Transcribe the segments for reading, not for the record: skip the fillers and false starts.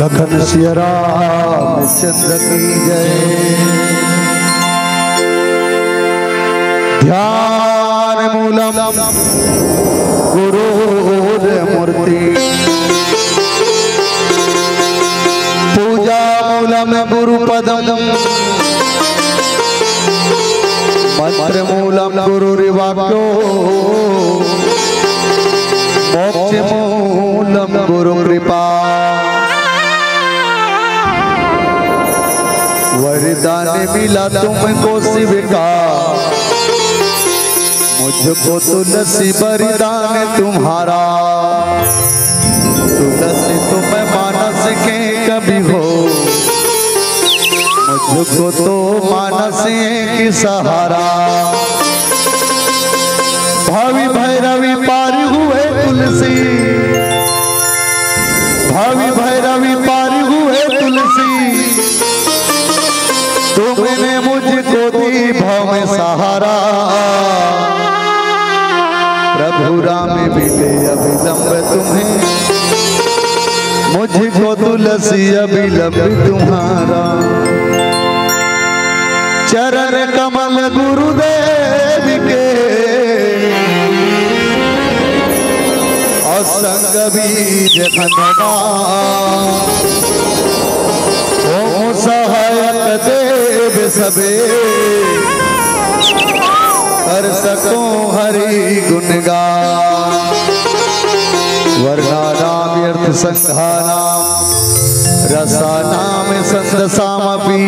लखन सिया रामचंद्र की जय। ध्यान मूलम गुरुर मूर्ति, पूजा मूलम गुरुपदम, मंत्र मूलम गुरुर्वाक्यो, मोक्ष मूलम गुरु कृपा। वरदान मिला तुमको शिव का, मुझको तुलसी वरदान तुम्हारा। तुलसी तुम मानस के कभी हो, मुझको तो मानस की सहारा। भावी भैरवी पार हुए तुलसी, भावी भैरवी पार हुए तुलसी, तुमने मुझको दी भाव में सहारा। प्रभु राम मिले अभिलंब तुम्हें, मुझको तुलसी अभिलंब तुम्हारा। चरण कमल गुरुदेव के, असंग बीज खनवा। ओम सहायक देव सबे, कर सको हरि गुणगान। वर्णा नाम व्यर्थ संघानाम, रसा नाम संदसामपि,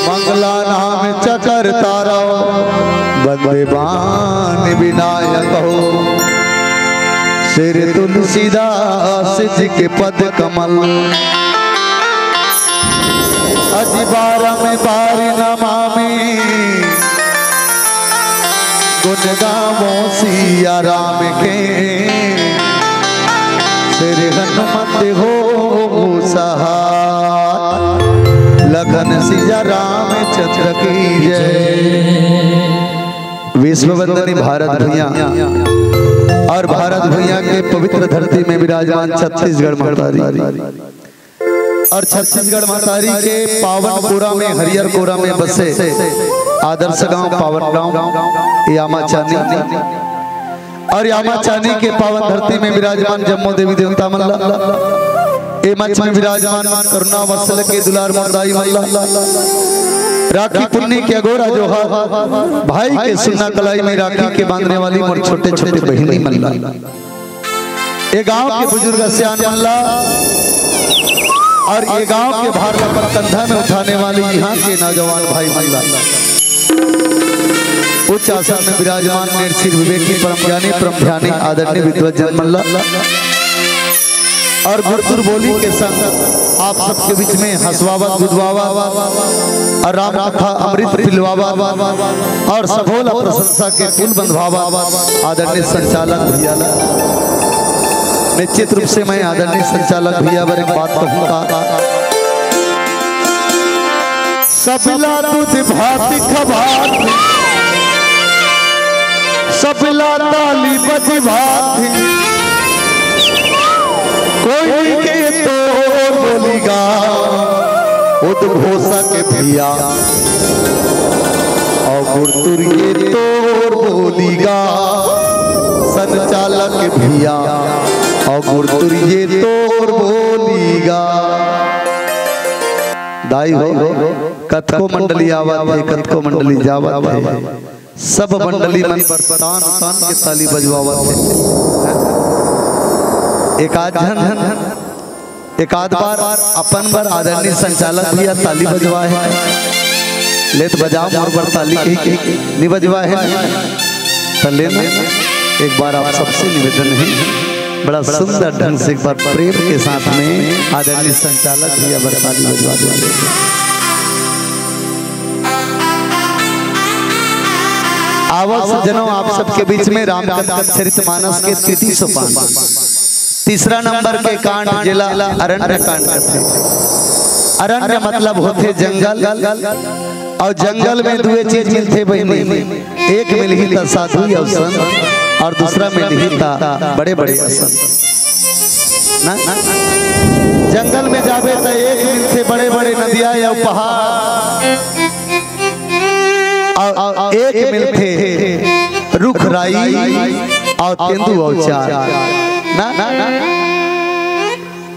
मंगला नाम चकर तारा, वंदे बाण विनायक हो। श्री तुलसीदास जी के पद कमल, अजी बारम बारी नमामि, गुण गावो सिया राम के। श्री हनुमत हो सहाय, लखन सिया रामचंद्र की जय। विश्ववंदनी भारत भैया और भारत भैया के पवित्र धरती में विराजमान छत्तीसगढ़ महतारी और छत्तीसगढ़ महतारी के पावन कोरा में, हरियर कोरा में बसे आदर्श गांव, पावन गांव यामा चानी, और यामा चानी के पावन धरती में विराजमान जम्मू देवी देवता मल्ला, ए मंच में विराजमान करुणा वत्सल के दुलार मुर्दाई मल्ला, राखी पुन्नी के अगोरा जो भाई के सुन्ना कलाई में राखी के बांधने वाली मोर छोटे छोटे बहनी मल्ला, ये गांव के बुजुर्ग सियान मल्ला, और ये गांव के भार पर कंधा में उठाने वाले यहाँ के नौजवान भाई मल्ला। उच्च आसन में विराजमान निर्शील विवेकी परम ज्ञानी परम ध्यानी आदरणीय विद्वज्जन मल्ला, और गुरतुर बोली के संग आप सबके बीच में हंसवावा गुदवावा और राम कथा अमृत पिलवावा और सबोला प्रशंसा के पुल बंधवावा आदरणीय संचालक भैया। निश्चित रूप से मैं आदरणीय संचालक भैया पर एक बात कहूँगा, सबला दूध भात खबात, सबला ताली बज भात, कोई के तो बोलिगा उद्घोषा के भैया, और गुरतुर ये तो बोलिगा संचालक भैया, और गुरतुर ये तो बोलिगा। दाई हो कथको मंडली आवत है, कथको मंडली जावत है, सब मंडली मन पर तान तान के ताली बजवावत है। एक आध बार अपन बार आदरणीय संचालक भैया ताली बजवा है, लेत बजाओ मोर पर ताली के नहीं बजवा है, तले एक बार आप सबसे निवेदन है, बड़ा सुंदर ढंग से एक बार प्रेम के साथ में आदरणीय संचालक भैया पर ताली बजवा दो। आवाज सज्जनों, आप सबके बीच में रामचरितमानस के तृतीय सोपान तीसरा नंबर के कांड जिला अरण्य कांड करते। अरण्य मतलब होते जंगल, और जंगल में दो चीज मिलते बहनी, एक मिली था साधु या संत, और दूसरा मिली था बड़े बड़े असंत ना। जंगल में जावे तो एक दिन से बड़े बड़े नदियां या पहाड़ एक मिल थे रुख राई और तेंदु और चार ना ना ना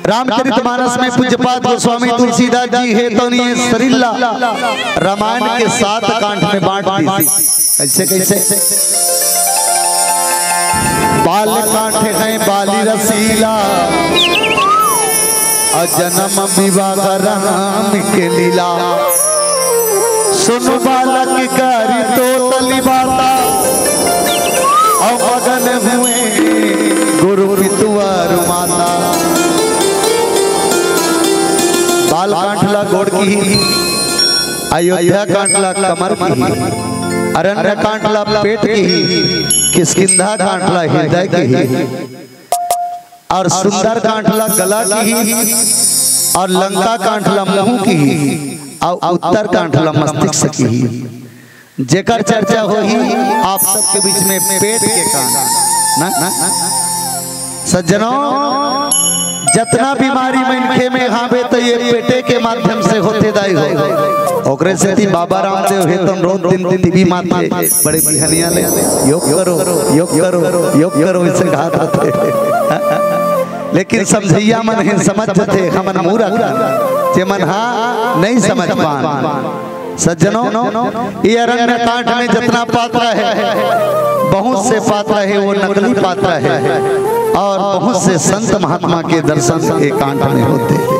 रामचरितमानस में पूज्यपाद गोस्वामी तुलसीदास जी है तो नहीं सरिल्ला रामायण के 7 कांड में बांट दी थी। कैसे कैसे बाल कांठ है बाली रसीला जन्म विवाह राम के लीला सुन बालक करी तो तली बाता और मगन हुए गुरु पितुआर माता। बाल कांठला गोड़ की ही अयोध्या कांठला कमर की ही अरण्य कांठला पेट की ही किष्किंधा कांठला हृदय की ही और सुंदर कांठला गला की ही और लंका कांठला मुंह की ही और उत्तर कांठला मस्तिष्क की ही। जेकर चर्चा हो ही आप सबके बीच में पेट के कांठ ना सज्जनों जितना बीमारी मनखे में हावे तो ये पेटे के माध्यम से होते दाई हो। ओकरे से थी बाबा रामदेव है तो रोज दिन दिन टीवी माथे बड़े बिहनिया ले योग करो योग करो योग करो इसे घात होते। लेकिन समझैया मन है समझ थे हमन मूर्ख जे मन हाँ नहीं समझ पान। सज्जनों ये अरण्य कांठ में जितना पात्र है बहुत से पात्र है वो नकली पात्र है और बहुत से संत महात्मा के दर्शन एक कांठ में होते हैं।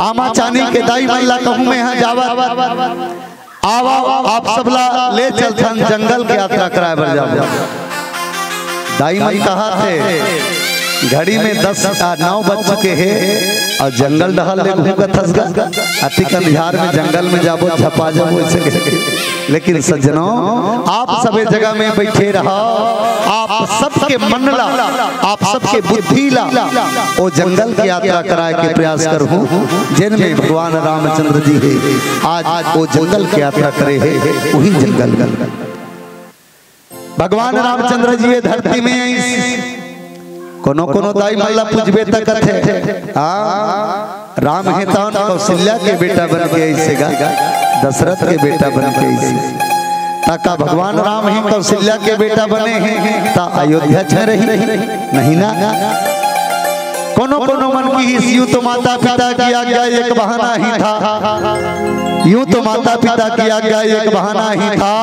आमा चानी के दाई मल्ला कहूँ मैं यहाँ जावा आवा आप सबला ले चलथन जंगल के यात्रा कराए बर जाओ। दाई मल कहा थे घड़ी में 9 बज चुके हैं और जंगल डहल ले घूम थसगा अति कंधार में जंगल में जाबो झपा जाबो ऐसे। लेकिन सज्जनों आप सभी जगह में बैठे रहो आप सबके मन ला आप सबके बुद्धि ला वो जंगल की यात्रा कराए के प्रयास करूं जिनमें भगवान रामचंद्र जी है आज वो जंगल की यात्रा करे है वही जंगल भगवान रामचंद्र जी ये धरती में कोनो कोनो दाई मल्ला पूजबे तक है राम है तो कौशल्या के बेटा बन के ऐसे गा दशरथ के बेटा बन के ऐसे ताका भगवान राम ही कौशल्या के बेटा बने हैं ता अयोध्या छ रही नहीं ना कोनो कोनो मन की यूं तो माता पिता की आज्ञा एक बहाना ही था यूं तो माता पिता की आज्ञा एक बहाना ही था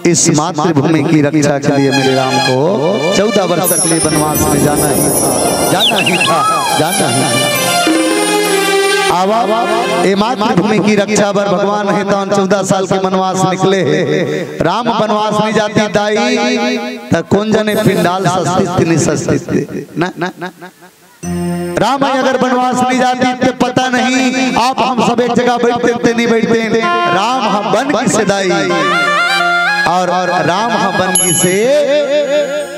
इस मातृभूमि की रक्षा के लिए मेरे राम को 14 वर्ष के लिए वनवास में जाना ही था आवा ए मातृभूमि की रक्षा पर भगवान है तो 14 साल के वनवास निकले राम वनवास नहीं जाती दाई तो कौन जाने पिंडाल सस्तित नहीं सस्तित ना राम अगर वनवास नहीं जाती तो पता नहीं आप हम सब एक जगह बैठते नहीं बैठते राम हम बन की सदाई और राम हम बन से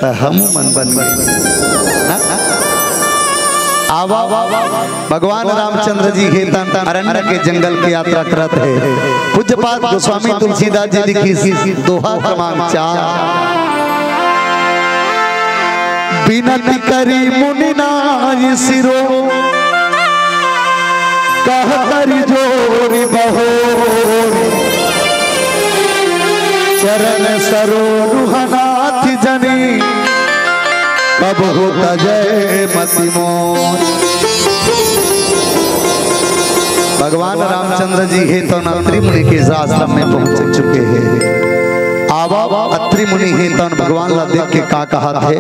तो हम मन बन आवा भगवान रामचंद्र जी हे अरण्य के जंगल की यात्रा करत है। पूज्यपाद गोस्वामी तुलसीदास जी लिखी दोहा क्रमांक 4 बिनती करी मुनि नाय सिरो कह करी जोरी बहोरी चरण सरोरुहनाथ जनी कब होता जय मति मोर। भगवान रामचंद्र जी है तो अत्रि मुनि के आश्रम में पहुंच चुके हैं। आवा अत्रि मुनि है तो भगवान ला देख के का कहा थे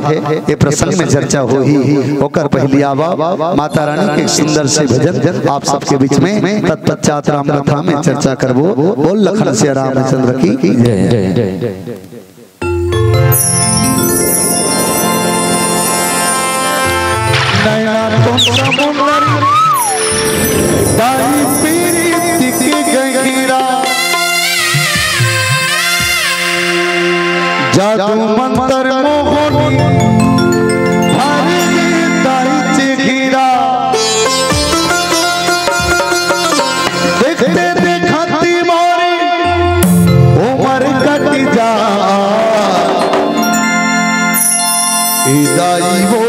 ये प्रसंग में चर्चा हो ही होकर पहली आवा माता रानी के सुंदर से भजन आप सबके बीच में तत्पश्चात राम कथा में चर्चा करबो। बोल लखन से रामचंद्र की जय। नैना तो समुंदर दाई पीरी की गहिरा जादू मंत्र मोहनी हरी दाई चिघिरा देखते देखती मोरी उम्र कट जा दाई हो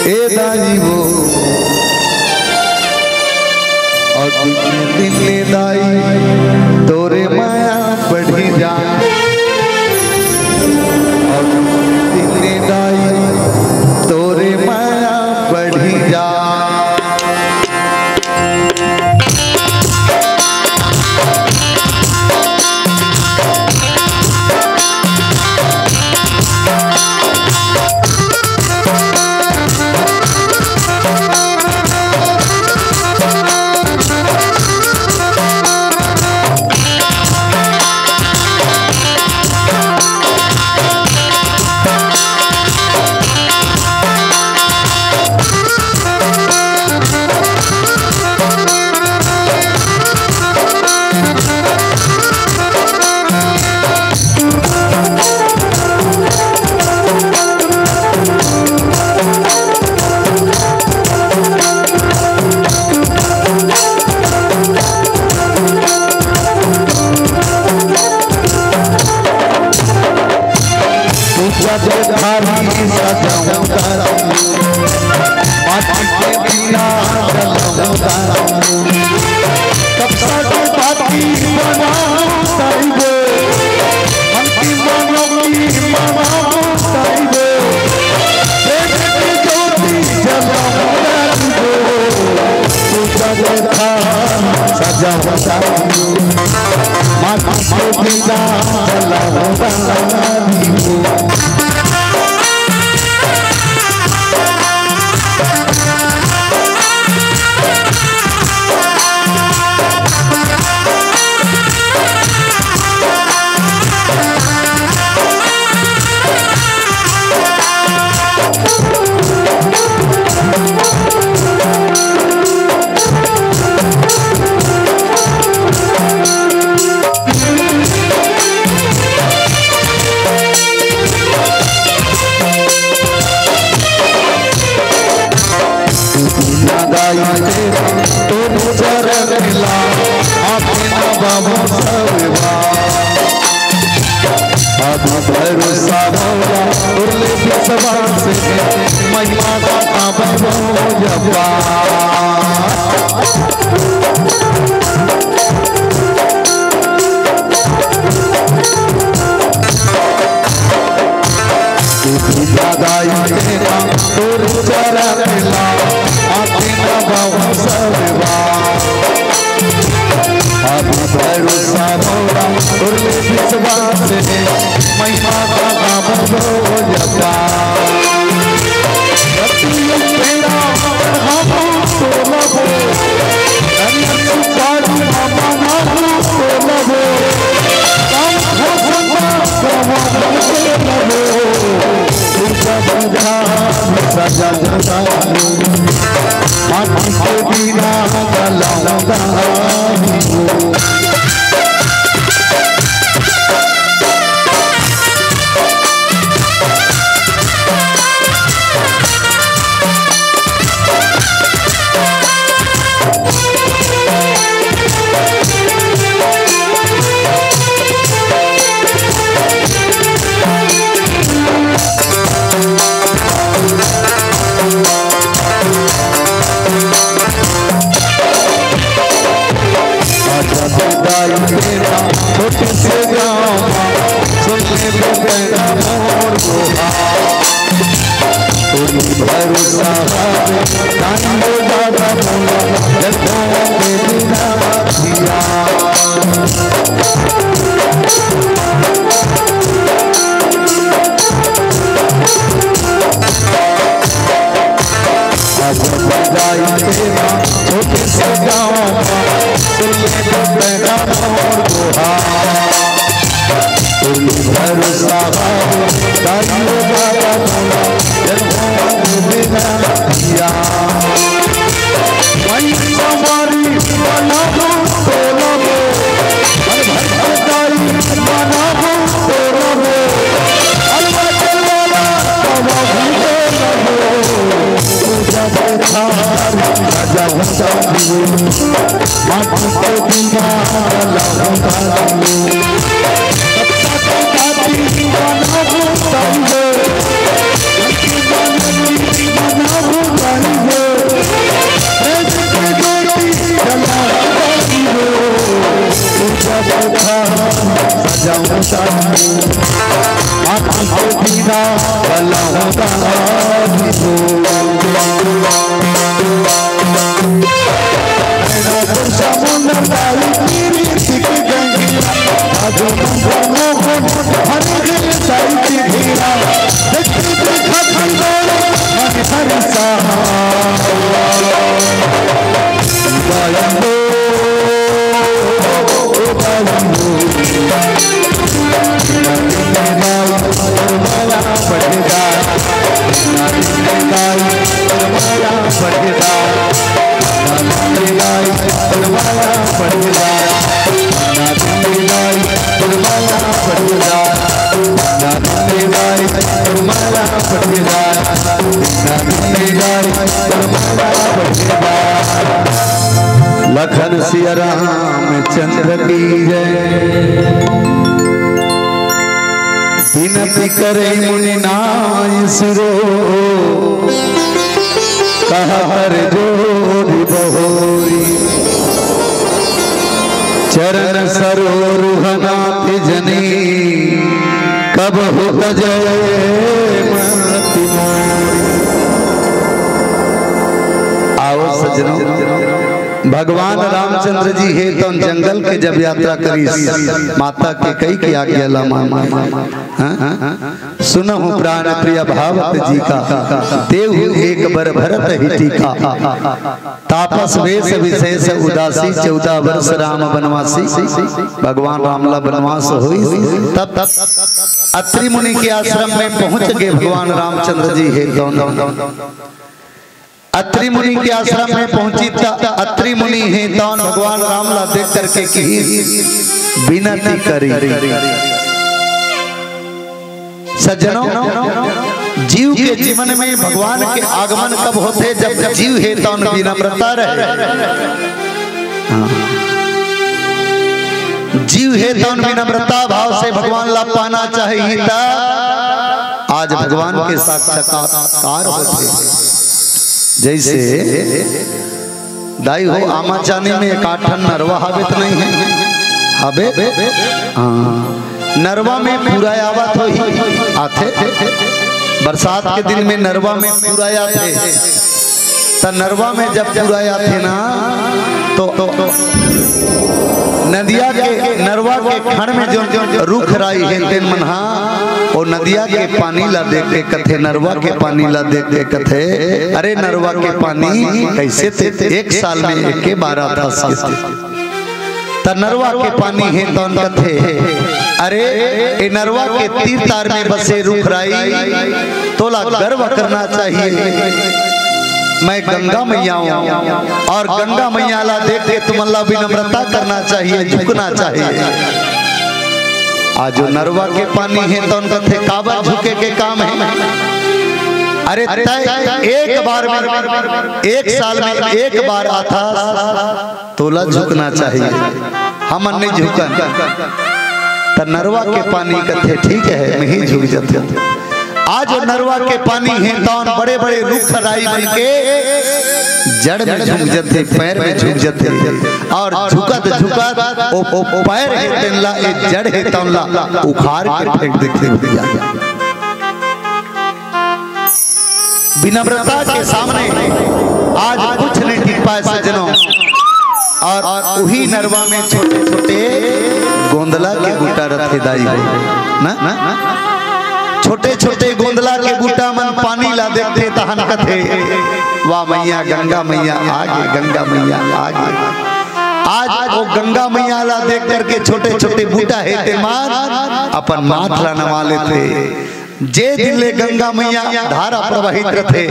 ए दाई वो और दिन ले दाई तोरे माया बढ़ी जा और दिन ले दाई तोरे माया बढ़ी जा Bye. लखन सिया रामचंद्र की जय। विनती करे मुनि नाय सुरो कहा हर जोरी बहोरी। चरण सरोरुहनाथ जनी कब होत जय मति मोरी। आओ सजनों, भगवान रामचंद्र जी है तो जंगल के जब यात्रा करी माता के कई की आज्ञा ला सुनहु प्राण प्रिय भावत जी का देव एक बर भरत ही टीका। तापस वेश विशेष उदासी 14 वर्ष राम बनवासी। भगवान रामला बनवास हुई तब अत्रि मुनि के आश्रम में पहुंच गए भगवान रामचंद्र जी है तो अत्रि मुनि के आश्रम में पहुंची अत्रि मुनि है तो भगवान रामला देख करके की विनती करी। सज्जनों, जीव के जीवन में भगवान के आगमन कब होते? जब जीव है तो विनम्रता रहे। जीव है तो विनम्रता भाव से भगवान ला पाना चाहिए। आज भगवान के साक्षात्कार होते जैसे दाई हो आमा जाने में एक आठन नरवा हावे तो नहीं है हावे। नरवा में पूरा आवत हो आते बरसात के दिन में नरवा में पूरा आते। तो नरवा में जब पूरा आते ना तो नदिया के नरवा के खड़ में जो रुख राई है तेन मनहा और नदिया के पानी ला देख के कथे नरवा के पानी ला देख के कथे अरे नरवा के पानी कैसे थे? एक साल में एक के 12 था त नरवा के पानी है तो कथे अरे ए नरवा के तीर तार में बसे रुख राई तोला गर्व करना चाहिए। मैं गंगा मैया हूँ और गंगा मैया ला देख के तुमला विनम्रता करना चाहिए, झुकना चाहिए। आज जो नरवा के पानी है तो उनका थे काबा झुके के काम है। अरे एक बार में एक साल में एक बार आता तोला झुकना चाहिए। हम नहीं झुकन तो नरवा के पानी कथे ठीक है मैं ही झुक जाते। आज नरवा के पानी है तो बड़े बड़े रुख राई बन के जड़ में झुक जाते, पैर में झुक जाते और झुकत झुकत ओ पैर है तेनला एक जड़ है तमला उखाड़ के फेंक देते भैया। विनम्रता के सामने आज कुछ नहीं टिक पाए सज्जनों। और वही नरवा में छोटे छोटे गोंदला के बूटा रखे दाई ना छोटे छोटे गोंदला के बूटा मन पानी ला देते तहन कथे वाह मैया गंगा मैया आगे गंगा मैया आगे। आज वो गंगा मैया ला देख करके छोटे छोटे बूटा है ते मान अपन माथ ला नवा लेते। जे दिन ले गंगा मैया धारा प्रवाहित रथे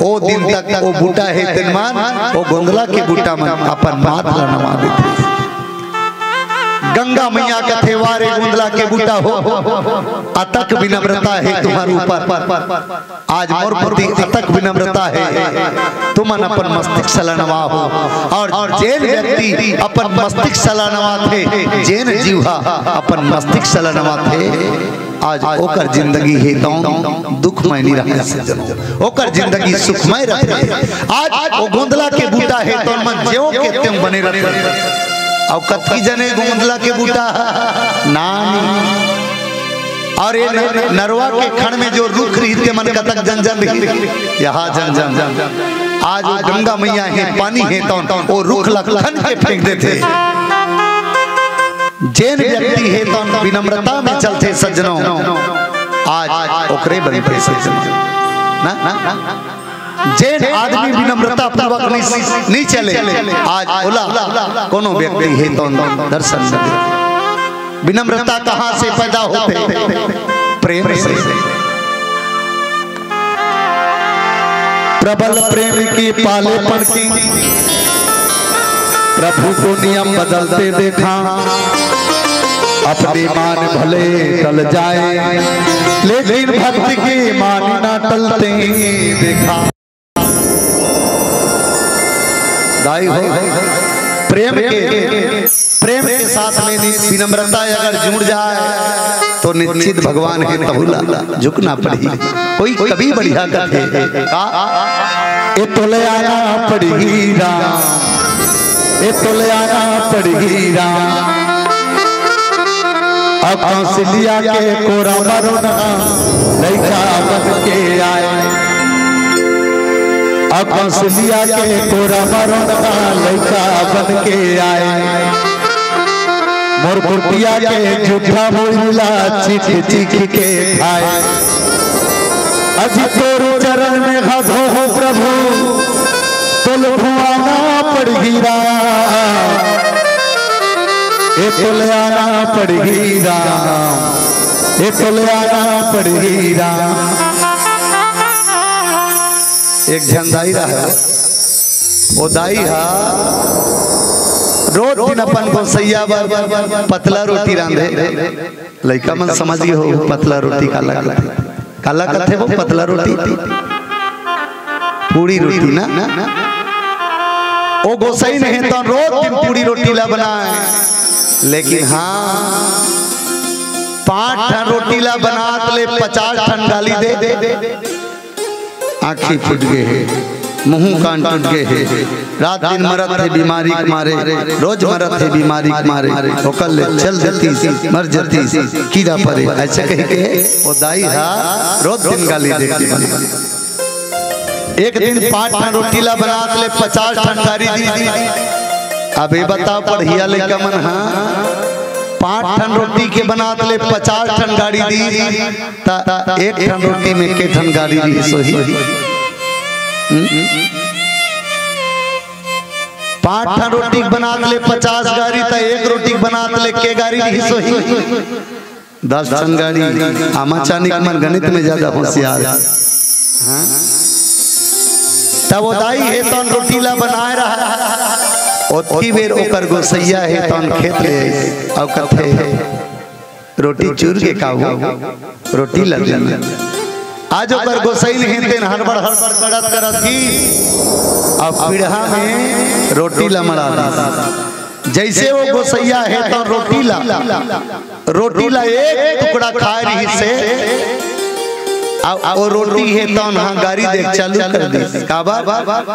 ओ दिन तक वो बूटा है ते मान वो गोंदला के बूटा मन अपन माथ ला नवा देते। गंगा मैया कथे वारे गोंदला के बूटा हो अतक विनम्रता है तुम्हारे ऊपर। आज मोर प्रति अतक विनम्रता है तुमन अपन मस्तिष्क सलानवा हो और जेन व्यक्ति अपन मस्तिष्क सलानवा थे जेन जीवा अपन मस्तिष्क सलानवा थे आज ओकर जिंदगी है तो दुखमय नहीं रहे सज्जनों, ओकर जिंदगी सुखमय रहे। आज वो गोंदला के बूटा है तो मन ज्यों के त्यों बने रहे और कतकी जने गोंदला के बूटा नानी और ये नरवा के खण में जो रुख खरीद के मन कतक जन यहाँ जन आज गंगा मैया है पानी है तो वो रुख लखन के फेंक देते। जैन व्यक्ति है तो विनम्रता में चलते सज्जनों, आज ओकरे बनते सज्जनों ना। जैन आदमी विनम्रता पूर्वक नहीं चले, आज ओला कोनो व्यक्ति है तो दर्शन दे। विनम्रता कहाँ से पैदा होते? प्रेम से। प्रबल प्रेम की पालेपन की प्रभु को नियम बदलते देखा, अपनी मान भले टल जाए लेकिन भक्ति की मान ना टलते देखा। दाई हो प्रेम के साथ में विनम्रता अगर जुड़ जाए तो निश्चित भगवान के तहुला झुकना पड़ेगी। कोई कभी बढ़िया कथे ए तोले आना पड़ेगी राम, ए तोले आना पड़ेगी राम। अब कौशल्या के कोरा मरोना लइका बन के आए, अब कौशल्या के कोरा मरोना लइका बन के आए। मोर कुटिया के झूठा बोला चीख चीख के खाए। अजी तोर चरण में हाथो हो प्रभु तुल भुआना पड़गी राम, ए तुल आना पड़गी राम, ए तुल आना पड़गी राम। एक झंडाई रहा वो दाई हा रोज दिन अपन गोसैया पतला रोटी रांधे। लइका मन समझिए हो पतला रोटी काला काला कथे वो पतला रोटी पूरी रोटी ना वो गोसाई नहीं तो रोज दिन पूरी रोटी ला बनाए। लेकिन हाँ 5 ठन रोटी ला बनात ले 50 ठन गाली दे। आँखी फूट गए है, मुंह कान टूट गए है, रात दिन मरत है बीमारी के मारे, रोज मरत है बीमारी के मारे। ओकल चल जाती मर जाती कीड़ा परे ऐसे कह के वो दाई हा रोज दिन गाली देती। एक दिन 5 ठन रोटी ला बनात ले 50 ठन गाली दी। अब ये बताओ पढ़िया लेका मन हा 5 ठन रोटी के बनात ले 50 ठन गाड़ी दी ता 1 ठन रोटी में के ठन गाड़ी दी सोही। 5 ठन रोटी बनात ले 50 गाड़ी ता 1 रोटी बनात ले के गाड़ी दी सोही। 10 ठन गाड़ी आमा चानिक मन गणित में ज्यादा होशियार। हाँ तब वो दाई है तो रोटी ला बनाए रहा ओती बेर ओकर गोसैया है तन खेत ले और कथे रोटी चूर के खाऊ रोटी लग जाना। आज ओकर गोसई नहीं तेन हड़बड़ करत करती अब पीढ़ा में रोटी ला मड़ा दी। जैसे वो गोसैया है तो रोटी ला एक टुकड़ा खाए रही से और रोटी है तो हाँ गाड़ी देख चालू कर दी। काबा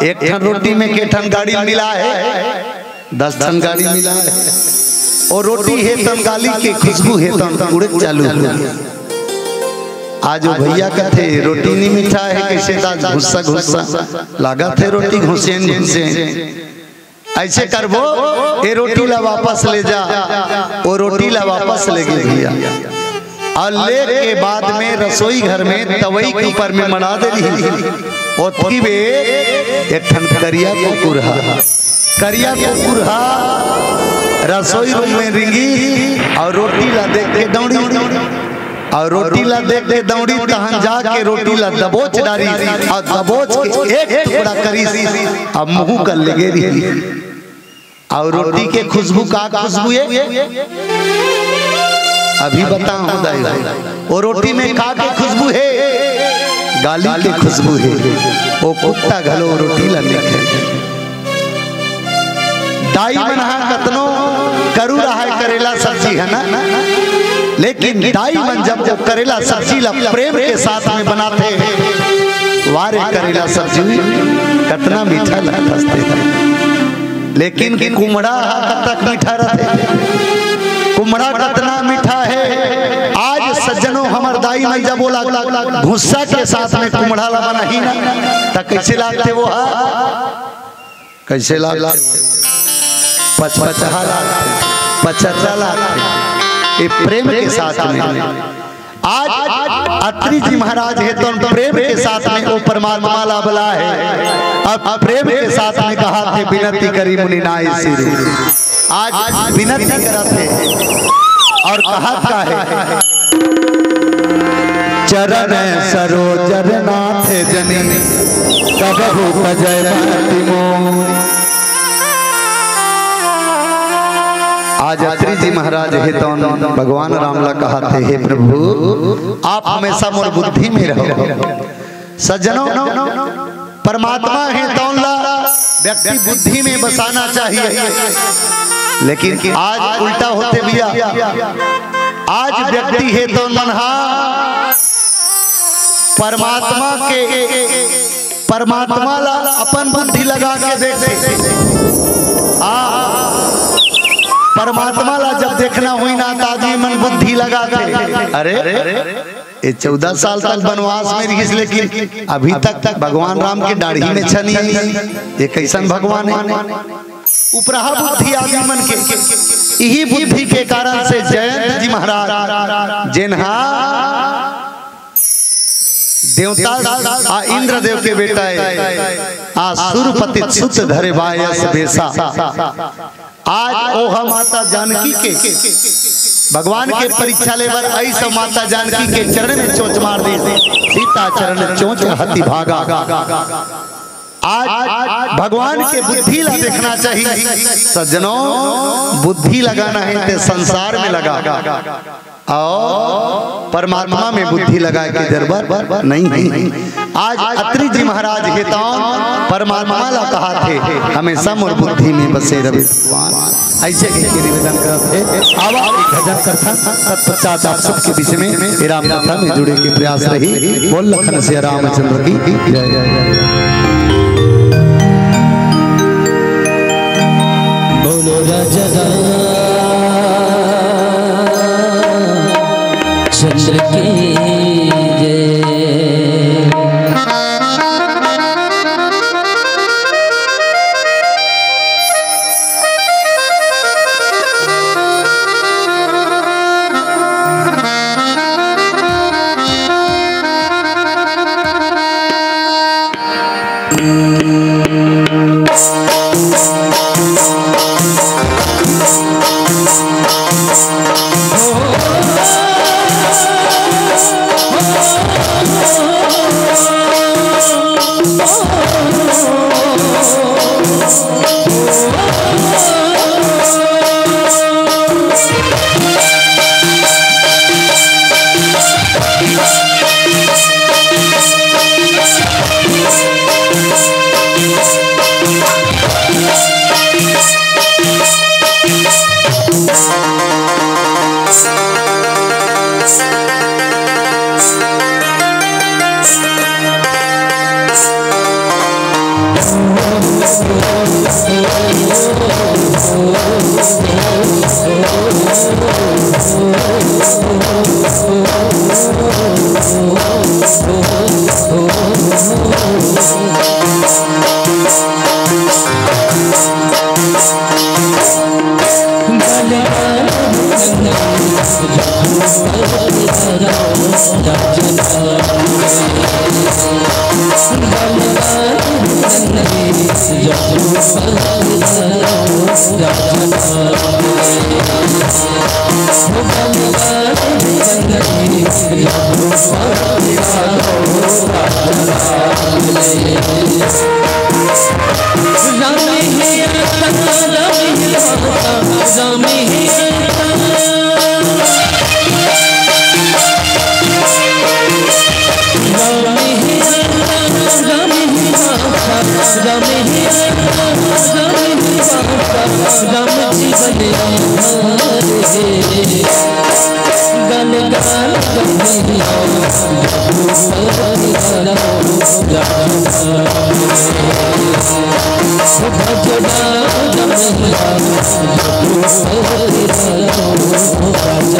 1 ठन रोटी में के ठन गाड़ी मिला है 10 ठन गाड़ी मिला है और रोटी है तो गाली के खुशबू है तो उड़े चालू हो गया। आज भैया कहते रोटी नहीं मीठा है कैसे गुस्सा गुस्सा लगा थे रोटी घुसेन ऐसे करबो ये रोटी ला वापस ले जा। वो रोटी ला वापस ले गई भैया और ले के बाद में रसोई घर में तवई के ऊपर में मना दे दी। बे एक ठन करिया कुकुरहा रसोई रूम में रिंगी और रोटी ला देख के दौड़ी और रोटी ला देख के दौड़ी तहन जाके रोटी ला दबोच डारी और दबोच के एक टुकड़ा करी अब मुंह कर लगे रही और रोटी के खुशबू का खुशबू अभी बताऊं दाई वो रोटी में का के खुशबू है गाली की खुशबू है। वो कुत्ता घलो रोटी ला लिखे दाई मन कतनो करू रहा है करेला सब्जी है ना, लेकिन दाई मन जब करेला सब्जी ला प्रेम के साथ में बनाते वारे करेला सब्जी कितना मीठा लगता है। लेकिन कुमड़ा तक मीठा रहते कुमड़ा कितना मीठा है। आज सज्जनों हम हमर दाई नहीं जब बोला गुस्सा के साथ में कुम्हड़ा बना ही ना तो कैसे लागते वो कैसे लाग 55 लाख ये प्रेम के साथ में आज अत्रि जी महाराज है तो प्रेम के साथ में वो परमात्मा ला बुला है। अब प्रेम के साथ में कहा थे विनती करी मुनि नाई सिरु, आज विनती करते और कहा का है चरण सरोजर नाथ जनी कबहु तजय भक्ति मोहि। आज अत्रि जी महाराज है तो भगवान रामला कहा थे हे प्रभु आप हमेशा मोर बुद्धि में रहो। सज्जनों परमात्मा है तो व्यक्ति बुद्धि में बसाना चाहिए, लेकिन आज उल्टा होते भैया। आज व्यक्ति है तो मनहा परमात्मा ला अपन बुद्धि लगा के देखते। परमात्मा ला जब देखना हुई ना ताजी मन बुद्धि लगा के अरे ये 14 साल तक वनवास में रही, लेकिन अभी तक भगवान राम के दाढ़ी में छनी ये कैसन भगवान है। उपरहा बुद्धि आदि मन के यही बुद्धि के कारण से जयंत जी महाराज जिन्हा देवता इंद्रदेव के बेटा है सुरपति सुत धरे बायस बेसा। आज ओहा माता जानकी के भगवान के परीक्षा लेवर ऐसा माता जानकी के चरण में चोंच मार दी, सीता चरण चोंच हति भागा। आज भगवान के बुद्धि ला देखना चाहिए। सज्जनों बुद्धि लगाना है तो संसार में लगा और परमात्मा में बुद्धि लगाए की जरूरत नहीं है। आज अत्रि जी महाराज के तो परमात्मा ला कहा थे हमेशा मोर बुद्धि में बसे रहे भगवान। ऐसे निवेदन करते आवा एक भजन करता तत्पश्चात आप सबके बीच में राम कथा में जुड़े के प्रयास रही। बोल लखन से रामचंद्र की जय जय। बोलो राजा चंद्र की भजन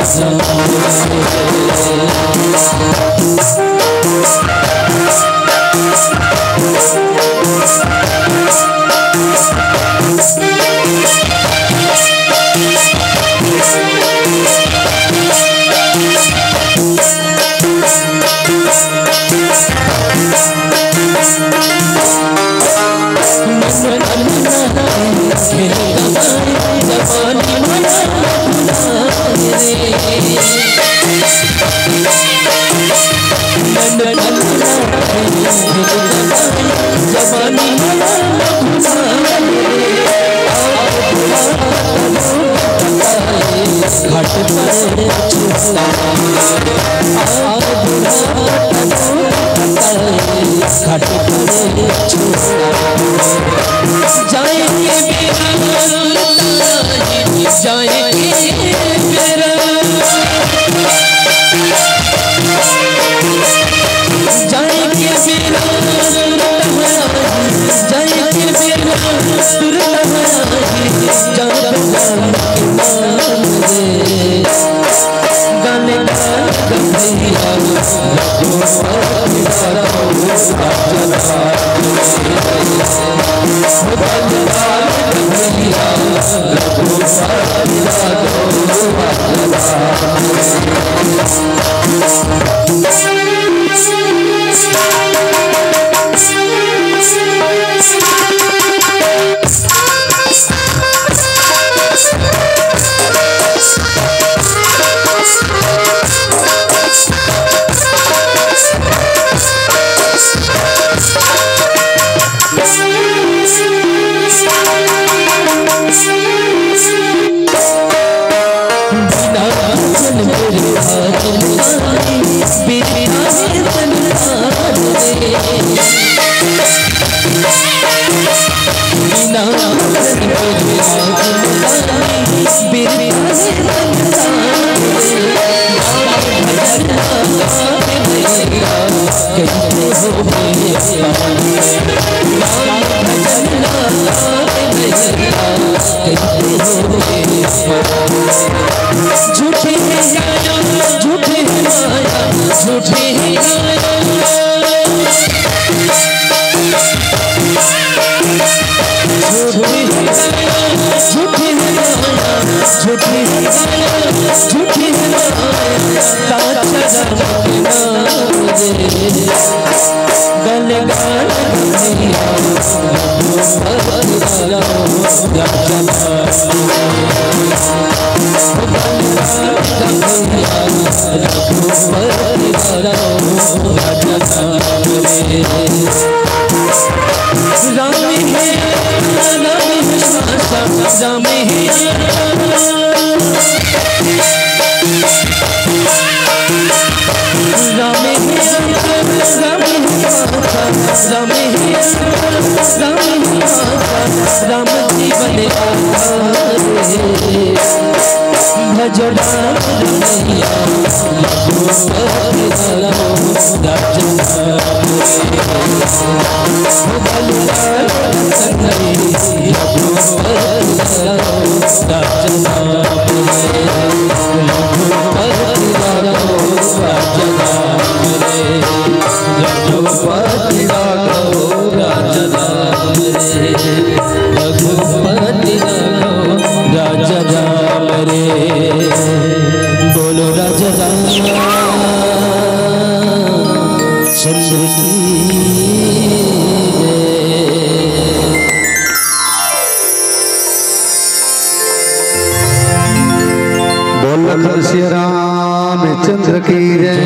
रामचंद्र की जय।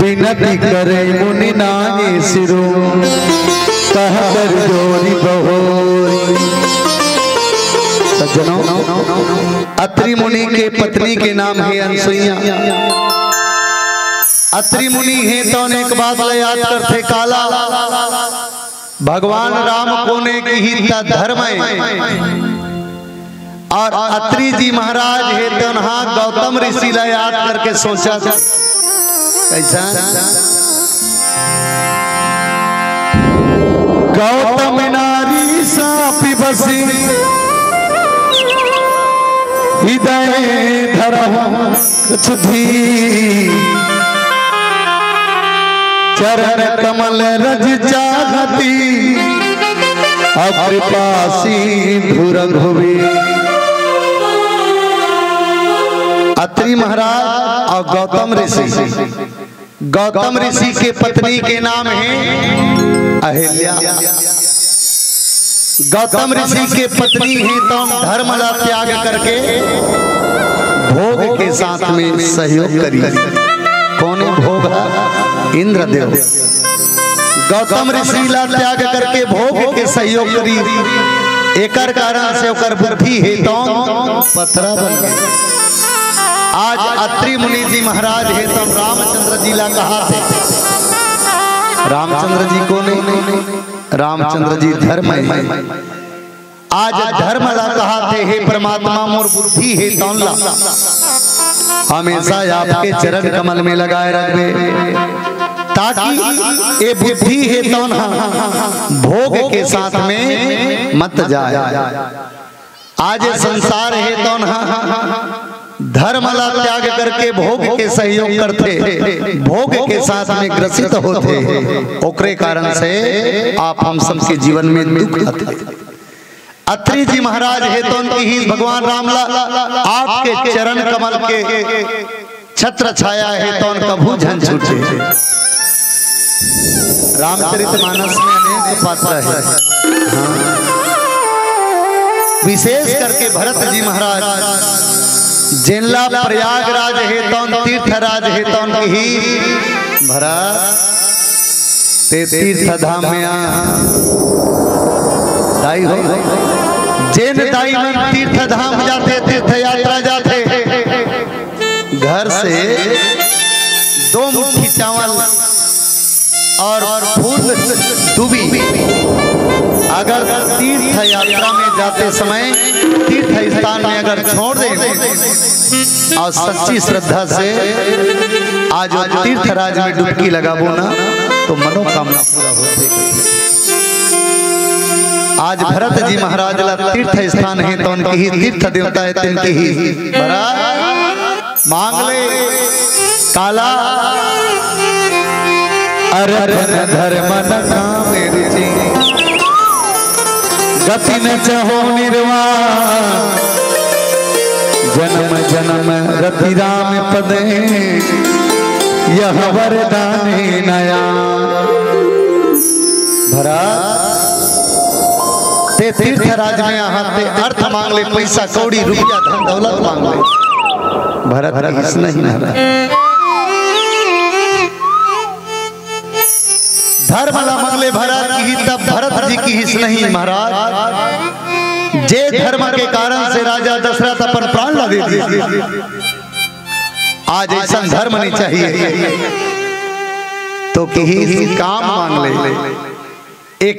विनती करे मुनि नागे सिरो कह कर जोरी बहोरी। सज्जनों, अत्रि मुनि के पत्नी के नाम है अनसुईया। अत्रि मुनि है तो एक बात याद करते काला भगवान राम कोने की ही धर्म है। और अत्रि जी महाराज है तो गौतम ऋषि ला याद करके सोचा कैसा गौतम नारी सापी बसी हृदय धरहु कुछ भी चरण कमल रज चाहती कृपा सिंधु रघुवी। अत्रि महाराज और गौतम ऋषि के पत्नी के नाम है अहिल्या। गौतम ऋषि के पत्नी है तो धर्मला त्याग करके भोग के साथ में सहयोग करी। कौन भोग? इंद्रदेव। गौतम ऋषि ला त्याग करके भोग के सहयोग करी। एकर कारण से ओकर बुद्धि है तो पथरा बन गए। आज अत्रि मुनि जी महाराज है तो रामचंद्र जी ला कहा थे। रामचंद्र जी को नहीं, रामचंद्र जी धर्म है। आज धर्म ला कहा थे हे परमात्मा मोर बुद्धि है तो ला हमेशा आपके चरण कमल में लगाए रखबे ताकि ये बुद्धि है तो भोग के साथ में मत जाए। आज संसार है तो धर्म ला त्याग करके भोग के सहयोग करते, भोग के साथ में ग्रसित होते, ओकरे कारण से आप हम सबके जीवन में दुख आते। अत्रि जी महाराज है तो उनकी ही भगवान रामला आपके चरण कमल के छत्र छाया है तो उनका भूजन छूटे। रामचरितमानस में अनेक पात्र है। हाँ। विशेष करके भरत जी महाराज जिनला प्रयागराज है तो तीर्थराज है तो ही भरत ते तीर्थ धाम में दाई हो जैन दाई मन तीर्थ धाम जाते, तीर्थ यात्रा जाते, घर से 2 मुट्ठी चावल और फूल डूबी अगर तीर्थ यात्रा में जाते समय तीर्थ स्थान में अगर छोड़ दे और सच्ची श्रद्धा से आज तीर्थराज में डुबकी लगाबो ना तो मनोकामना पूरा होते। आज भरत जी महाराज ला तीर्थ स्थान है तो उनकी ही तीर्थ देवता है तिनकी ही भरत मांग ले काला अरधन धर्म न मेरी जी गति न चाहो निर्वाण जन्म जन्म रति राम पदे यह वरदान नया। भरत ते तीर्थराज में आते अर्थ मांग ले, पैसा कौड़ी रुपया धन दौलत मांग ले। भरत हिस नहीं रहा धर्म ला मंगले भरत की तब भरत जी की हिस नहीं। महाराज जे धर्म के कारण से राजा दशरथ अपन प्राण ला दे दिए। आज ऐसा धर्म नहीं चाहिए तो कि काम मांग ले। एक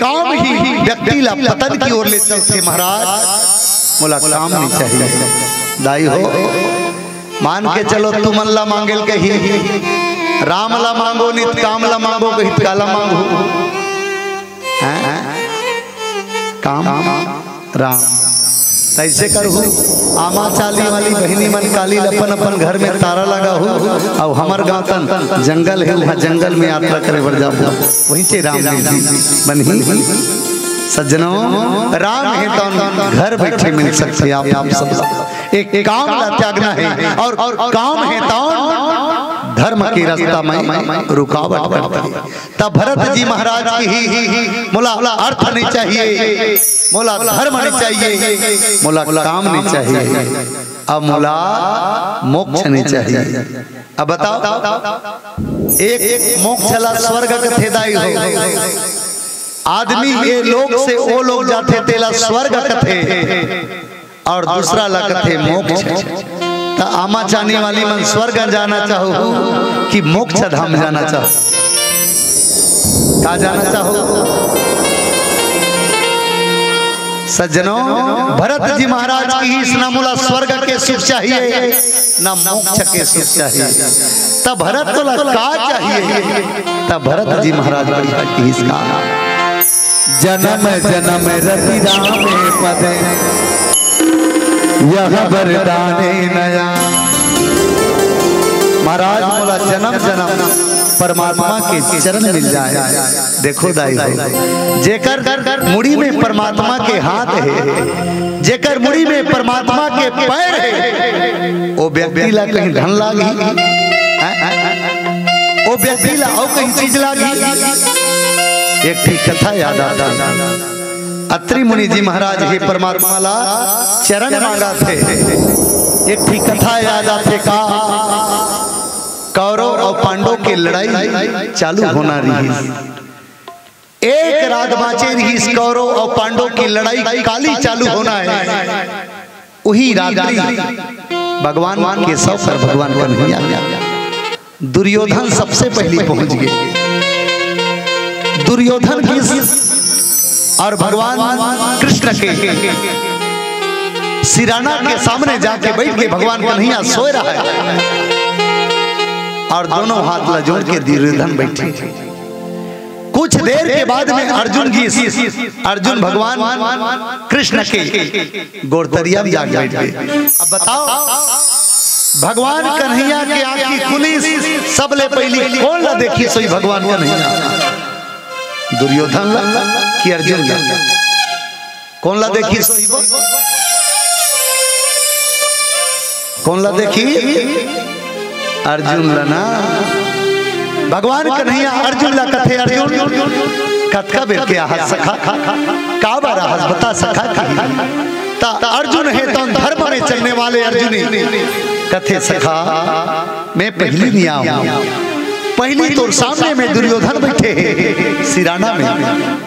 काम ही व्यक्ति ला पतन की ओर ले चलते। महाराज बोला काम नहीं चाहिए। दाई हो मान के चलो तू मन ला मांगेल कही राम ला मांगो नित काम ला मांगो कहित काला मांगो काम राम तैसे करहु। आमा चाली वाली बहनी मन काली अपन अपन घर में तारा लगा हो और हमार गाँव तन जंगल है वहाँ जंगल में यात्रा करे बढ़ जाओ वहीं से राम बनी। सज्जनों राम है तो घर बैठे मिल सकते आप सब। एक काम ला त्यागना है और काम है तो धर्म की रास्ता में रुकावट करता है। तब भरत जी महाराज की ही मोला अर्थ नहीं चाहिए, मोला धर्म नहीं चाहिए, मोला काम नहीं चाहिए, अब मोला मोक्ष नहीं चाहिए। अब बताओ एक मोक्ष ला स्वर्ग कथे दाई हो। आदमी ये लोग से वो लोग जाते तेला स्वर्ग कथे और दूसरा ला कथे मोक्ष। तो आमा चाहने वाली मन स्वर्ग जाना चाहो कि मोक्ष धाम जाना चाहो? कहा जाना चाहो? सज्जनों भरत जी महाराज की ही न मूला स्वर्ग के सुख चाहिए न मोक्ष के सुख चाहिए। तब भरत तो का चाहिए? तब भरत जी महाराज की इसका जन्म जन्म रति राम पदे यह वरदाने नया। महाराज बोला जन्म जन्म परमात्मा के चरण मिल जाए। देखो दाई जेकर मुड़ी में परमात्मा के हाथ है, जेकर मुड़ी में परमात्मा के पैर है, वो व्यक्ति ला कहीं धन लागी, वो व्यक्ति ला और कहीं चीज लागी। एक ठीक कथा याद आता, अत्रि मुनि जी महाराज हे परमात्मा ला चरण मांगा थे। एक ठीक कथा याद आते का कौरव और पांडव की लड़ाई चालू होना रही। एक रात बाँचे रही कौरव और पांडव की लड़ाई काली चालू होना है। वही रात्रि भगवान के सौ पर भगवान कन्हैया दुर्योधन सबसे पहले पहुंच गए। दुर्योधन की और भगवान कृष्ण के सिराना के सामने जाके बैठ के भगवान कन्हैया सोए रहा है और दोनों हाथ लजोड़ के दुर्योधन बैठे। कुछ देर के बाद में अर्जुन भगवान कृष्ण के गोरतरिया में जाके बैठ गए। अब बताओ भगवान कन्हैया के आंखी खुली, सबले पहली कौन ला देखी सोई भगवान कन्हैया? दुर्योधन ला कि अर्जुन ला? कौन ला देखी सोई? कौन ला देखी? अर्जुन ला ना। भगवान कन्हैया अर्जुन ला कथे अर्जुन कथका बेर के हाथ सखा का बारा हाथ बता सखा ता अर्जुन है तो धर्म में चलने वाले अर्जुनी कथे सखा मैं पहली नहीं आऊं। पहली तो सामने में दुर्योधन बैठे हैं सिराना में।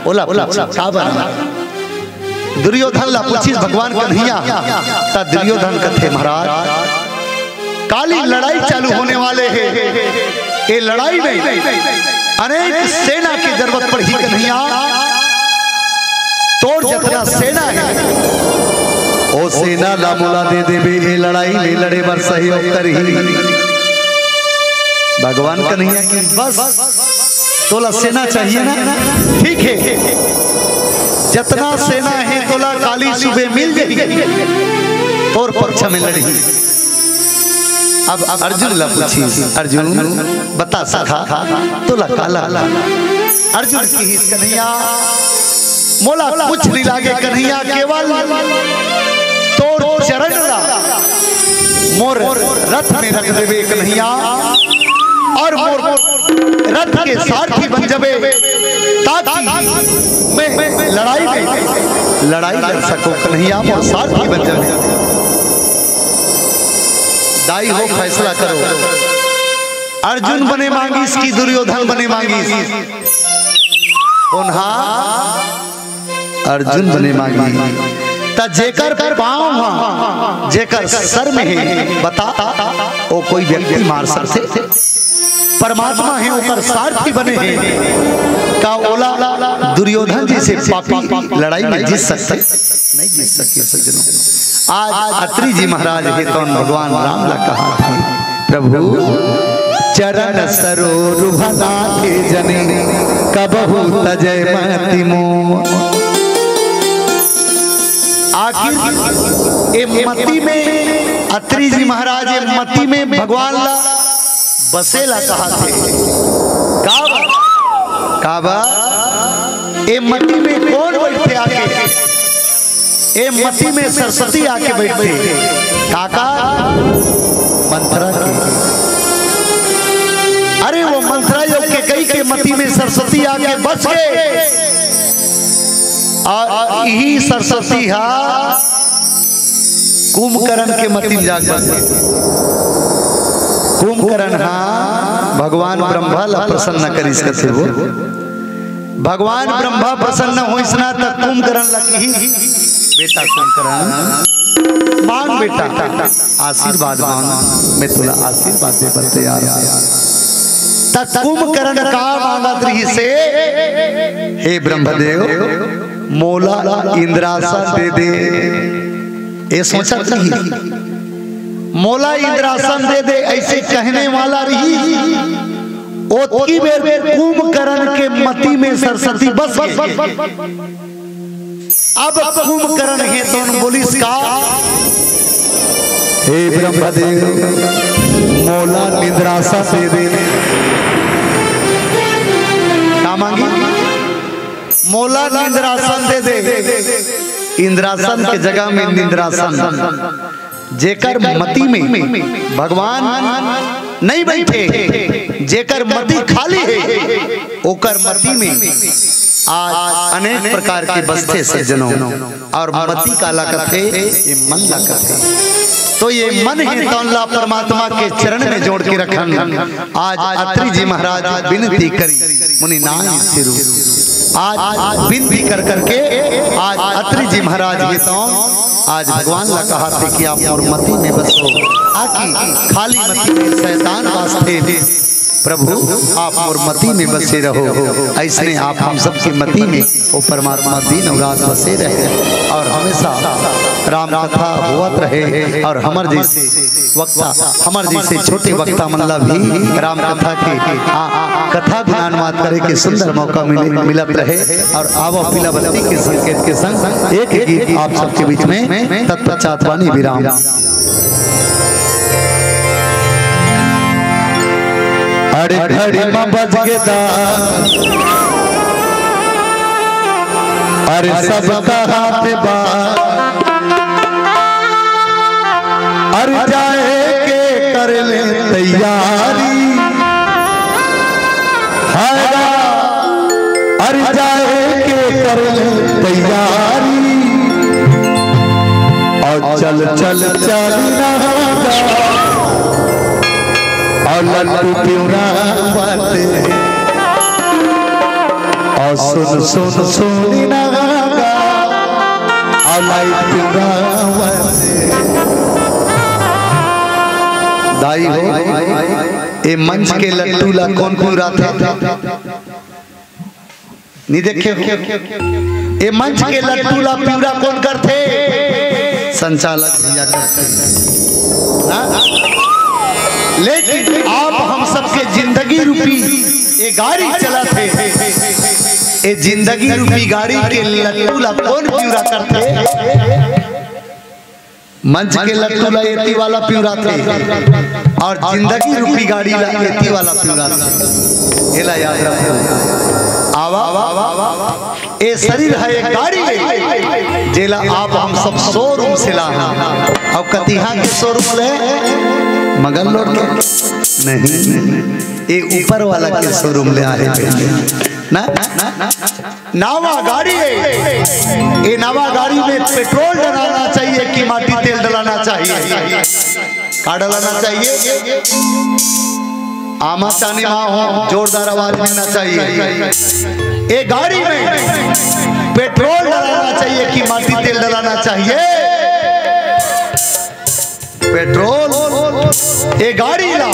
बोला का बारा दुर्योधन ला पूछी भगवान कन्हैया ता दुर्योधन कथे महाराज काली लड़ाई चालू होने वाले हैं। ये लड़ाई में अनेक सेना की जरूरत पड़ी कन्हैया। तोड़ जितना सेना है ओ सेना ला मोला दे देवे। ये लड़ाई में लड़े बर सहयोग करी भगवान कन्हैया की बस तोला सेना चाहिए ना? ठीक है जितना सेना है तोला काली सुबह मिल जाएगी और पक्ष में लड़ी। अब अर्जुन ला पूछी अर्जुन बता सखा तोला काला अर्जुन की कन्हैया मोला कुछ नहीं लागे कन्हैया केवल तोर चरण ला मोर रथ में रख देवे कन्हैया और मोर रथ के सारथी बन जावे ताकि मैं लड़ाई लड़ सकूं कन्हैया मोर सारथी बन जावे। दाई हो फैसला करो अर्जुन बने मांगीस की दुर्योधन बने मांगीस? अर्जुन बने मांगी ता जेकर पांव जेकर सर में है बता वो कोई व्यक्ति मार सकते? परमात्मा है ओकर सारथी बने हैं का ओला दुर्योधन जी से पापी लड़ाई में जीत सकते? नहीं जीत सकते सज्जनों। आज अत्रि जी महाराज है तो भगवान राम ला कहा था प्रभु चरण सरोरु भनाथे जने कबहु तजय मति मोह। आखिर ये मति में अत्रि जी महाराज मति में भगवान ला बसेला कहा थे काबा ये मति में कौन बैठे आके? ए मति में सरस्वती आके बैठे काका मंत्रा के। अरे वो मंत्रा योग के कई के मति में सरस्वती आके बच गए और यही सरस्वती हा कुंभकर्ण के मति में जाग बस। कुंभकर्ण हा भगवान ब्रह्मा ला प्रसन्न करी सकते हो। भगवान ब्रह्मा प्रसन्न हो इसना तक कुंभकर्ण लगी बेटा कुंभकर्ण मांग बेटा आशीर्वाद मांग मैं तुला आशीर्वाद दे पर तैयार तक कुंभकर्ण का मांगत रही से हे ब्रह्मदेव मोला इंद्रासन दे दे। ये सोचत नहीं मोला इंद्रासन दे दे ऐसे कहने वाला रही ओतकी बेर कुंभकर्ण के मति में सरस्वती बस अब कुंभकर्ण है तो बोलिस का हे ब्रह्मदेव मौला निद्रासा दे दे। क्या मांगी? मौला निद्रासन दे दे। इंद्रासन के जगह में निद्रासन। जेकर मति में भगवान नहीं बैठे, जेकर मति खाली है ओकर मति में आज अनेक प्रकार के बस्ते सज्जनों और मति का लागत है ये मन लागत है। तो ये मन है तो अल्लाह परमात्मा के चरण में जोड़ के रखन। आज अत्रि जी महाराज विनती करी मुनि नाम सिरु। आज विनती कर करके आज अत्रि जी महाराज ये तो आज भगवान ला कहा थे कि आप और मति में बसो, आकी खाली मति में शैतान वास्ते प्रभु आप और मति में बसे रहो। ऐसे आप हम सबकी मति में वो परमात्मा दिन और रात बसे रहे और हमेशा राम कथा होवत रहे। और हमार जैसे वक्ता हमार जैसे छोटे वक्ता मल्ला भी राम कथा के कथा गुणानुवाद करे के सुंदर मौका मिलत रहे। और आवो पीला बत्ती के संकेत के संग एक गीत आप सबके बीच में तत्पश्चात वाणी विराम। अरे घड़ी में बज गया अरे सबका हाथ बा अरे जाए के कर ले तैयारी हैरा अरे जाए के कर ले तैयारी और चल चल चलना और लल्लू प्यूरा बाटे और सुन सुन सुनी ना और लाइट प्यूरा बाटे। दाई हो ये मंच के लट्टू ला कौन प्यूरा थे नहीं देखे? ये मंच के लट्टू ला प्यूरा कौन करते? संचालक भैया करते। लेकिन आप हम सबके जिंदगी रूपी ये गाड़ी चला थे, ये जिंदगी रूपी गाड़ी के लट्टू ला कौन प्यूरा करते? मंच के लट्टू ला एती वाला प्यूरा थे और जिंदगी रूपी गाड़ी ला एती वाला प्यूरा थे। एला याद रखो। आवा ये शरीर है एक गाड़ी जेला आप हम सब शोरूम से ला अब कतिहा के शोरूम ले मगल लोड के नहीं ये ऊपर वाला के शोरूम ले आए ना नावा गाड़ी है। ये नावा गाड़ी में पेट्रोल डलाना चाहिए कि माटी तेल डलाना चाहिए? का डलाना चाहिए? आमा चाने हो जोरदार आवाज मिलना चाहिए। ये गाड़ी में पेट्रोल डलाना चाहिए कि माटी तेल डलाना चाहिए? पेट्रोल। ये गाड़ी ला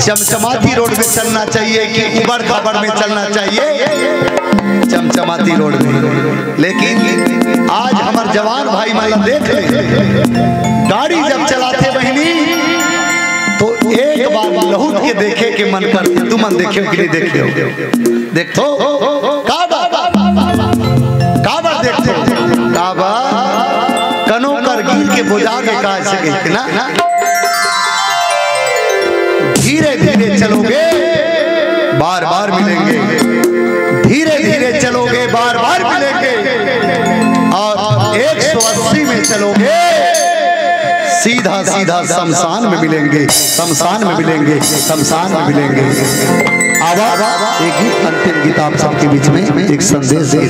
चमचमाती रोड में चलना चाहिए कि उबड़ खाबड़ में चलना चाहिए? चमचमाती रोड में। लेकिन आज हमारे जवान भाई माला देख ले गाड़ी जब चलाते बहनी तो एक बार लहूट के देखे के मन करते। तू मन देखे कि नहीं देखे? देखो काबा काबा देखते काबा कनो कर गिर के बुझा के कहा सके ना। धीरे धीरे चलोगे बार बार मिलेंगे, धीरे धीरे चलोगे बार बार मिलेंगे और 180 में चलोगे सीधा सीधा शमशान में मिलेंगे, शमशान में मिलेंगे, शमशान में मिलेंगे। आवा एक ही अंतिम गीत आप सबके बीच में एक संदेश दे।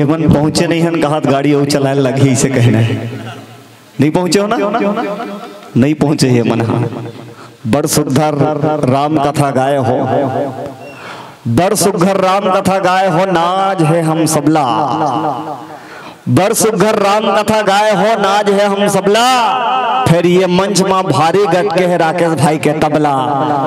एमन पहुंचे नहीं हन कहा गाड़ी और चलाने लगी से कहना है नहीं पहुंचे हो ना नहीं पहुंचे है मन हाँ बड़ सुघर राम कथा गाय हो बड़ सुघर राम कथा गाय हो नाज है हम सबला बड़ सुघर राम कथा गाय हो नाज है हम सबला। फिर ये मंच में भारी घटके है राकेश भाई के तबला,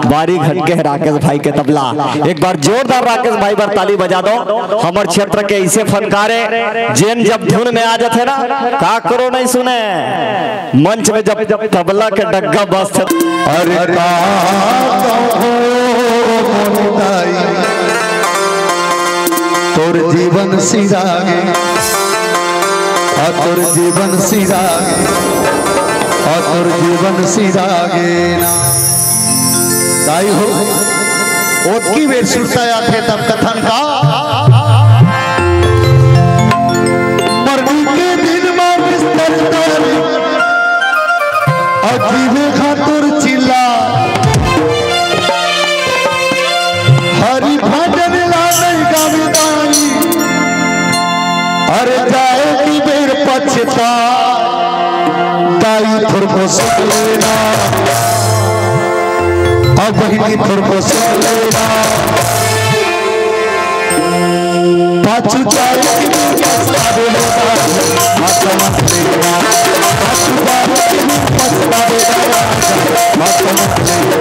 भारी घटके है राकेश भाई के तबला। एक बार जोरदार राकेश भाई पर ताली बजा दो। हमारे क्षेत्र के ऐसे फनकार है जेन जब धुन में आ जाते ना का करो नहीं सुने, मंच में जब तबला के डग्गा बस तोर जीवन सिरागे और तोर जीवन सिरागे और तोर जीवन सिरागे ना दाई हो ओत की वेर सुरसाया थे तब कथन का मरने के दिन में बिस्तर तारी और जीवे खातिर चिल्ला हरि भजन लाने गाविदाई अरे जाए की बेर पछता दाई थोड़ को सुन लेना और बहिनी थोड़ को सुन लेना पाछू जाए की बेर पछता देगा हाथ मत लेना पाछू जाए की बेर पछता देगा हाथ मत लेना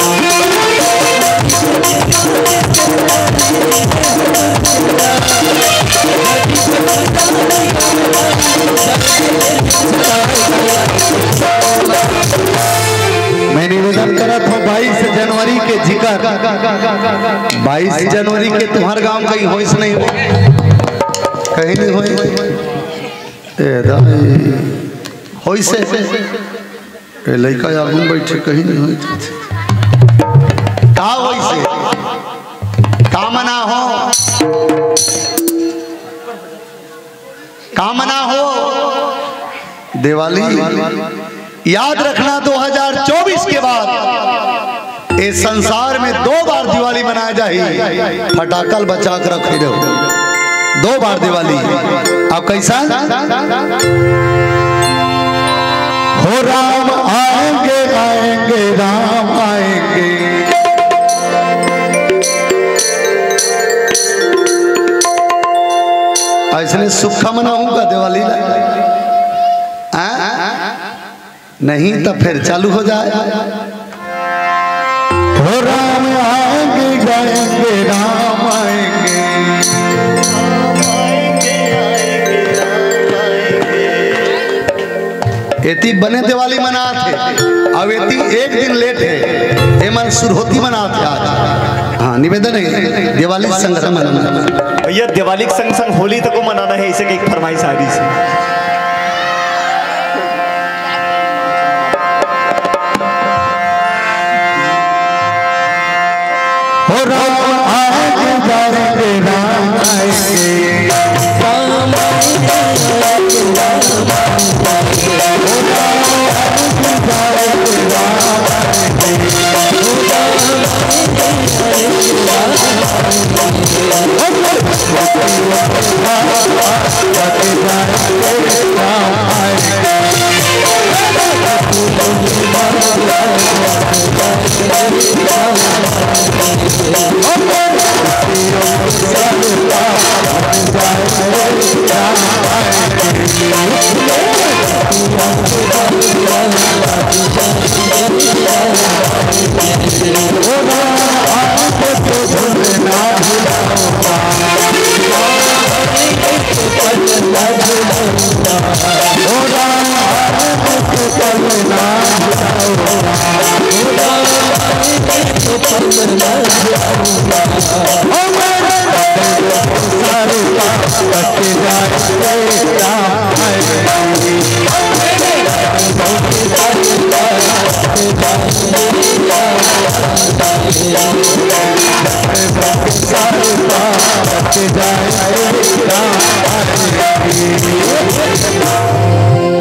मैं निवेदन करा था 22 जनवरी के जिक्र 22 जनवरी के तुम्हारे गांव कहीं होइस नहीं कहीं नहीं होई से ए लड़का आगू बैठे कहीं नहीं होई का होई से कामना हो दिवाली याद रखना 2024 के बाद इस संसार में 2 बार दिवाली मनाया जाए। फटाकल बचा कर रखे रहो 2 बार दिवाली। अब कैसा हो राम आएंगे आएंगे राम आएंगे इसलिए सुखा मनाऊंगा दिवाली नहीं तो फिर चालू हो जाए हो राम आएंगे जाएंगे राम आएंगे एती बने दिवाली मना थे अब एती एक दिन लेट है एमन सुरहोती मना थे आज। हाँ निवेदन है दिवाली संग संग मनाना भैया दिवाली के संग संग होली तक को मनाना है इसे एक फरमाइश आ रही से हो राम आएंगे जाएंगे राम आएंगे राम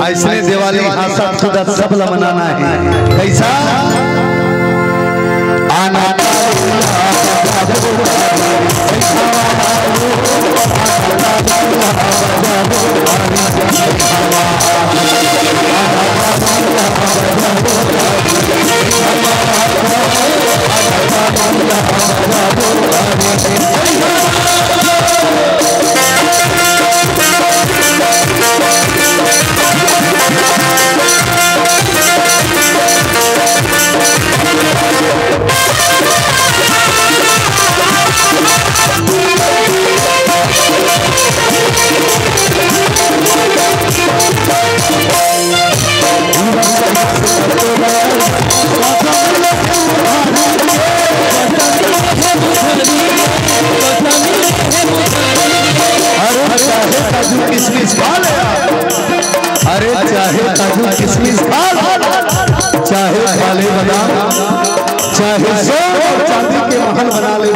ऐसे दिवाली आशा खुदा सब मनाना है कैसा आना किशमिश खा ले, अरे चाहे काजू किशमिश खा ले, चाहे काले बादाम, चाहे सोना और चांदी के महल बना ले,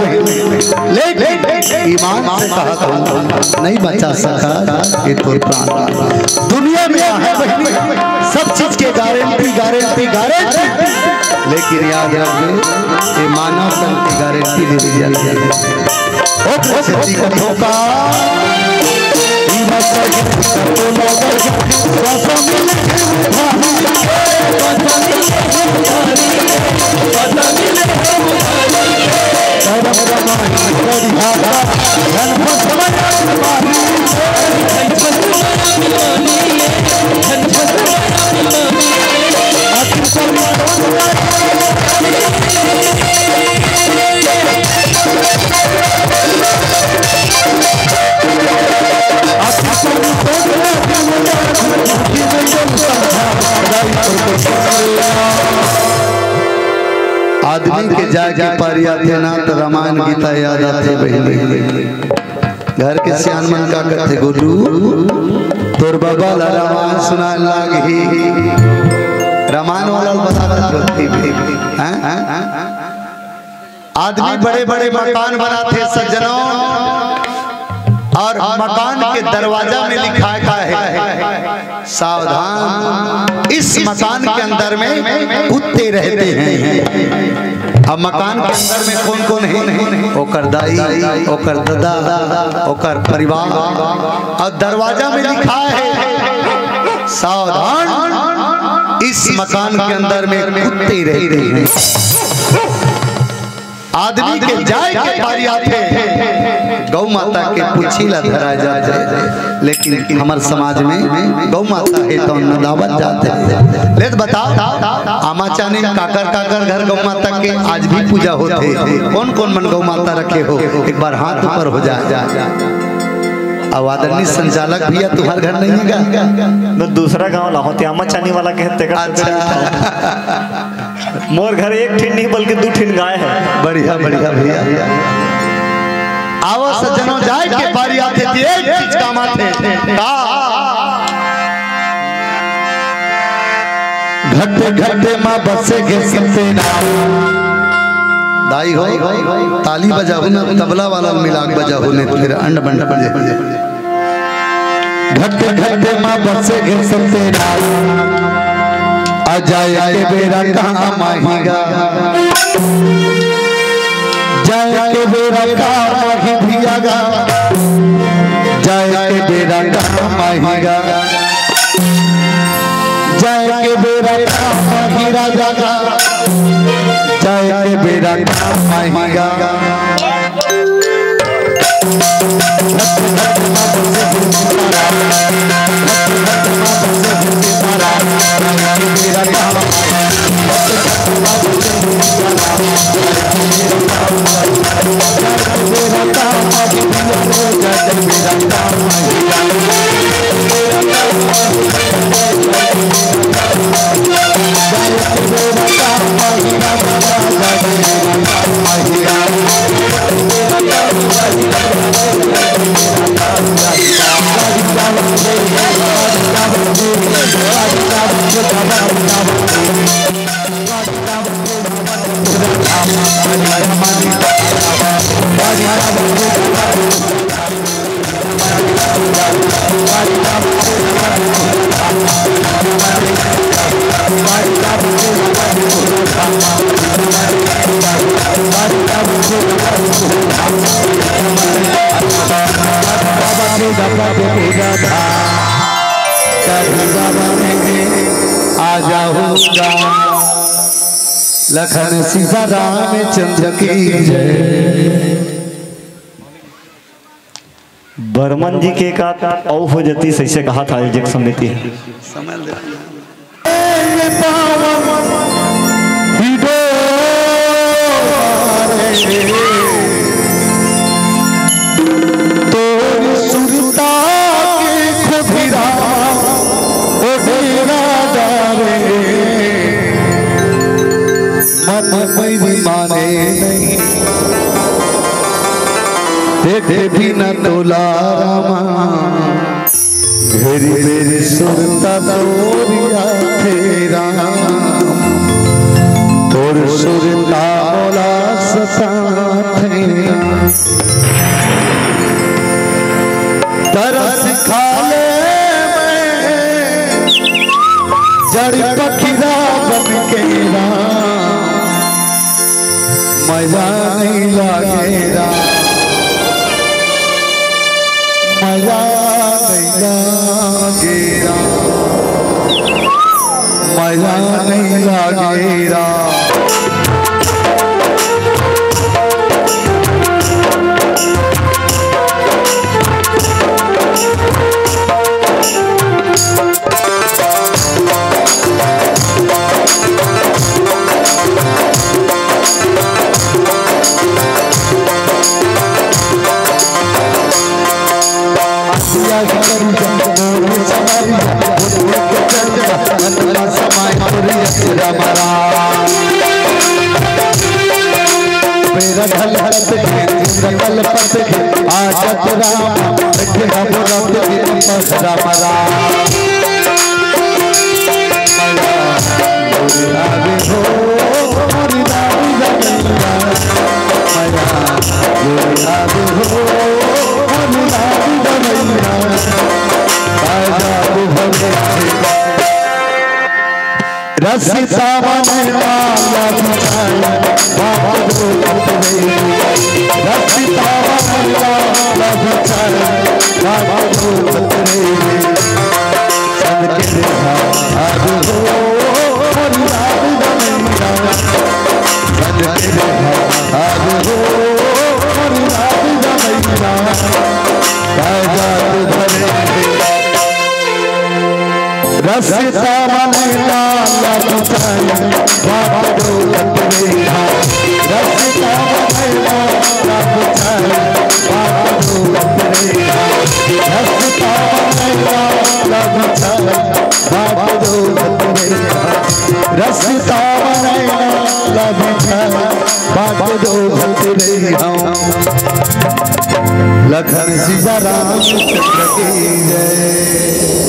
लेकिन ईमान से कहा तो नहीं बचा सका ये तो प्राण। दुनिया में है बहनी सब चीज के गारंटी गारंटी गारंटी, लेकिन याद रखिए ये मानव तन की गारंटी दे दी जाती है। ओ सच्ची कथों का आदमी के जाके पारी आते ना तो रामायण गीता याद आते बहनी। घर के सियान मन का कहते गुरु तोर बाबा ला रामायण सुना लागी, रामायण वाला बता होती भी आदमी बड़े बड़े मकान बनाते सज्जनों, और मकान के दरवाजा में लिखा है सावधान इस मकान के अंदर में कुत्ते रहते हैं। अब मकान के अंदर में कौन कौन है? ओकर दाई, ओकर दादा, ओकर परिवार, और दरवाजा में लिखा है सावधान इस मकान के अंदर में कुत्ते रहते हैं। आदमी के जाए के बारी आते गौ माता के पुछीला धरा जाते, लेकिन हमारे समाज में गौ माता है तो नदावत जाते। ले बताओ आमा चाने काकर काकर घर गौ माता के आज भी पूजा होते, कौन कौन मन गौ माता रखे हो? एक बार हाथ ऊपर हो जाए। अब आदरणीय संचालक भैया तुम्हारे घर नहीं है? दूसरा गांव लाहौती आमा चानी वाला कहते हैं। अच्छा मोर घर एक ठिन नहीं बल्कि दो ठिन गाय है। बढ़िया बढ़िया भैया। आओ सज्जनों जाए के बारी आते थे एक चीज काम आते घटे घटे माँ बसे के सते दाई हो ताली बजाओ ना, तबला वाला मिलाक बजाओ ने फिर अंड बंड बजे। घटे घटे माँ बसे के सते जाए के बेरा कहाँ माहिगा, जाए के बेरा कहाँ माही भियागा, जाए के बेरा कहाँ माहिगा, जाए के बेरा कहाँ माही राजागा, जाए के बेरा कहाँ माहिगा। लखन सीता रामचंद्र की जय। बर्मन जी के का औ हो जाती सही से कहा था आयोजक समिति माने नहीं देखे भी न तोला रामा घेरी मेरी सुरता तोरिया तेरा तोर सुरता मोला सता तेरा तरस खा ले मैं जड़ पखीरा बन के मजा नहीं लागेगा मजा नहीं लागेगा मजा नहीं लागेगा रसिता मन लाला बिछाया बाबा रसिता मन लाला बिछाया बाबा सन के देखा अब हो याद बनेगा सन के देखा अब हो याद बनेगा काजात भरे रसिता मन लाला बिछाया बाबा दौलत रेखा रसिता मन लाला बिछाया बाबा दौलत रेखा रसिता मन लाला बिछाया बाबा दौलत रेखा रसिता मन लाला बिछाया बाबा दौलत रेखा लखन सीता राम चंद्र की जय।